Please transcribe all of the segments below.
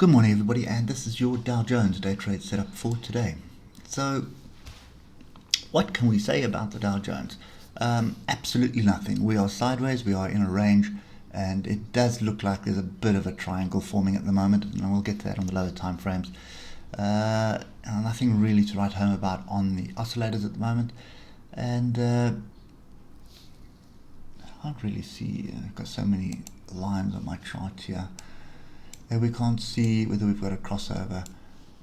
Good morning everybody, and this is your Dow Jones day trade setup for today. So what can we say about the Dow Jones? Absolutely nothing. We are sideways, we are in a range, and it does look like there's a bit of a triangle forming at the moment, and we'll get to that on the lower time frames. Nothing really to write home about on the oscillators at the moment, and I can't really see, I've got so many lines on my chart here. We can't see whether we've got a crossover,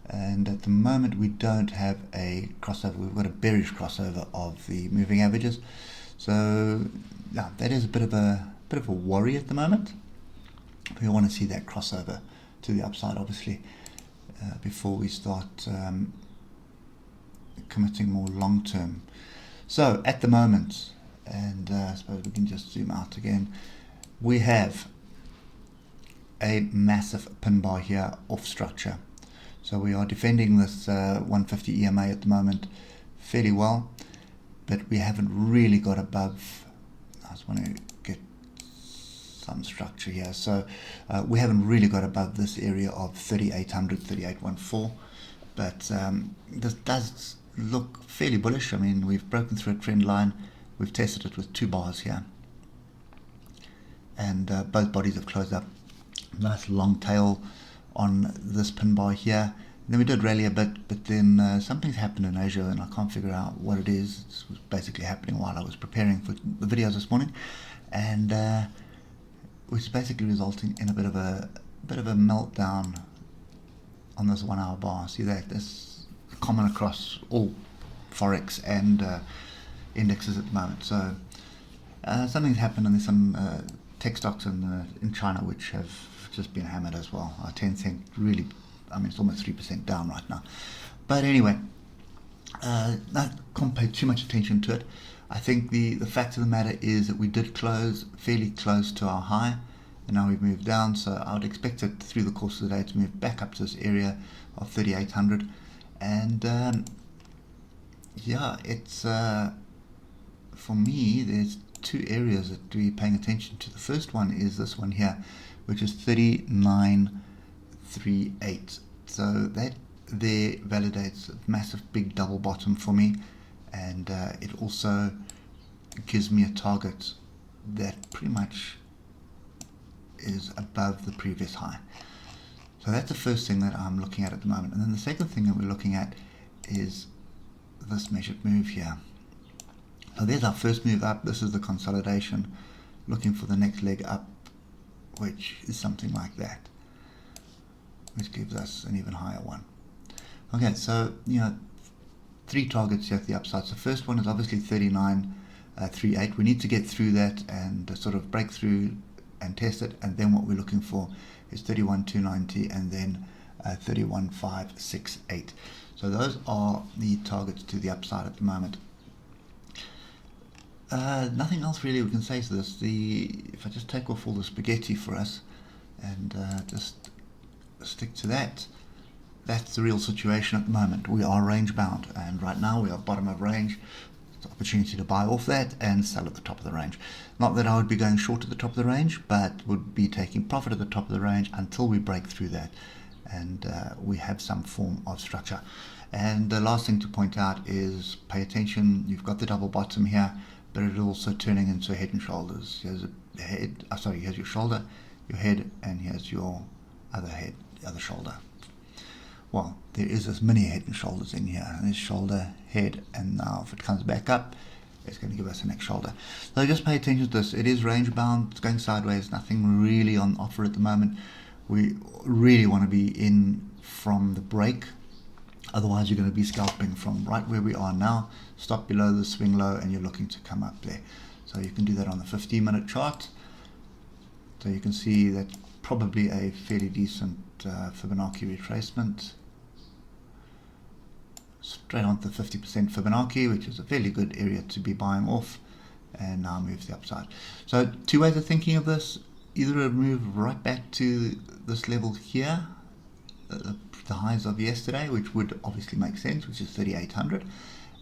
and at the moment we don't have a crossover. We've got a bearish crossover of the moving averages, so yeah, that is a bit of a worry at the moment. We want to see that crossover to the upside, obviously, before we start committing more long term. So at the moment, and I suppose we can just zoom out again, we have a massive pin bar here off structure. So we are defending this 150 EMA at the moment fairly well, but we haven't really got above. I just want to get some structure here. So we haven't really got above this area of 3800, 3814, but this does look fairly bullish. I mean, we've broken through a trend line, we've tested it with 2 bars here, and both bodies have closed up. Nice long tail on this pin bar here. And then we did rally a bit, but then something's happened in Asia and I can't figure out what it is. This was basically happening while I was preparing for the videos this morning, and which is basically resulting in a bit of a meltdown on this 1 hour bar. See that? That's common across all forex and indexes at the moment. So something's happened, and there's some tech stocks in China which have just been hammered as well. 10 cent really, I mean, it's almost 3% down right now. But anyway, I can't pay too much attention to it. I think the fact of the matter is that we did close fairly close to our high, and now we've moved down, so I would expect it through the course of the day to move back up to this area of 3800. And yeah, it's for me, there's 2 areas that we're paying attention to. The first one is this one here, which is 3938. So that there validates a massive big double bottom for me, and it also gives me a target that pretty much is above the previous high. So that's the first thing that I'm looking at the moment. And then the second thing that we're looking at is this measured move here. So there's our first move up. This is the consolidation, looking for the next leg up, which is something like that, which gives us an even higher one. Okay, so 3 targets here at the upside. So first one is obviously 3938. We need to get through that and sort of break through and test it, and then what we're looking for is 31290 and then 31568. So those are the targets to the upside at the moment. Nothing else really we can say to this. If I just take off all the spaghetti for us and just stick to that, that's the real situation at the moment. We are range bound, and right now we are bottom of range. It's an opportunity to buy off that and sell at the top of the range. Not that I would be going short at the top of the range, but would be taking profit at the top of the range until we break through that and we have some form of structure. And the last thing to point out is pay attention. You've got the double bottom here, but it's also turning into a head and shoulders. Here's a head, here's your shoulder, your head, and here's your other head, the other shoulder. Well, there is this mini head and shoulders in here, and there's shoulder, head, and now if it comes back up, it's going to give us the next shoulder. So just pay attention to this. It is range bound, it's going sideways, nothing really on offer at the moment. We really want to be in from the break. Otherwise, you're going to be scalping from right where we are now, stop below the swing low, and you're looking to come up there. So you can do that on the 15-minute chart. So you can see that's probably a fairly decent Fibonacci retracement. Straight on to 50% Fibonacci, which is a fairly good area to be buying off, and now moves the upside. So 2 ways of thinking of this. Either a move right back to this level here, the highs of yesterday, which would obviously make sense, which is 3800,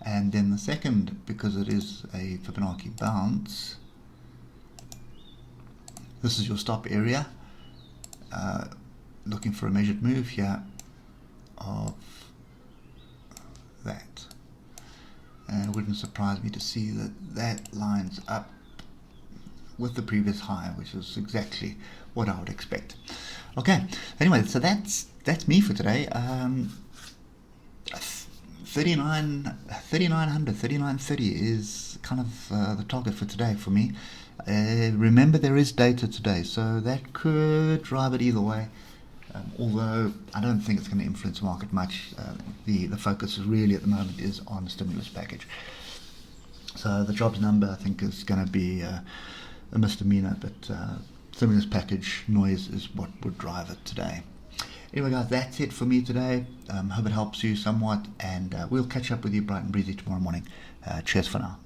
and then the second, because it is a Fibonacci bounce, this is your stop area. looking for a measured move here of that. And it wouldn't surprise me to see that that lines up with the previous high, which is exactly what I would expect. Okay, anyway, so that's me for today. 3930 is kind of the target for today for me. Remember, there is data today, so that could drive it either way. Although I don't think it's going to influence the market much. The focus really at the moment is on the stimulus package. So the jobs number, I think, is going to be a misdemeanor, but stimulus package noise is what would drive it today. Anyway, guys, that's it for me today. Hope it helps you somewhat, and we'll catch up with you bright and breezy tomorrow morning. Cheers for now.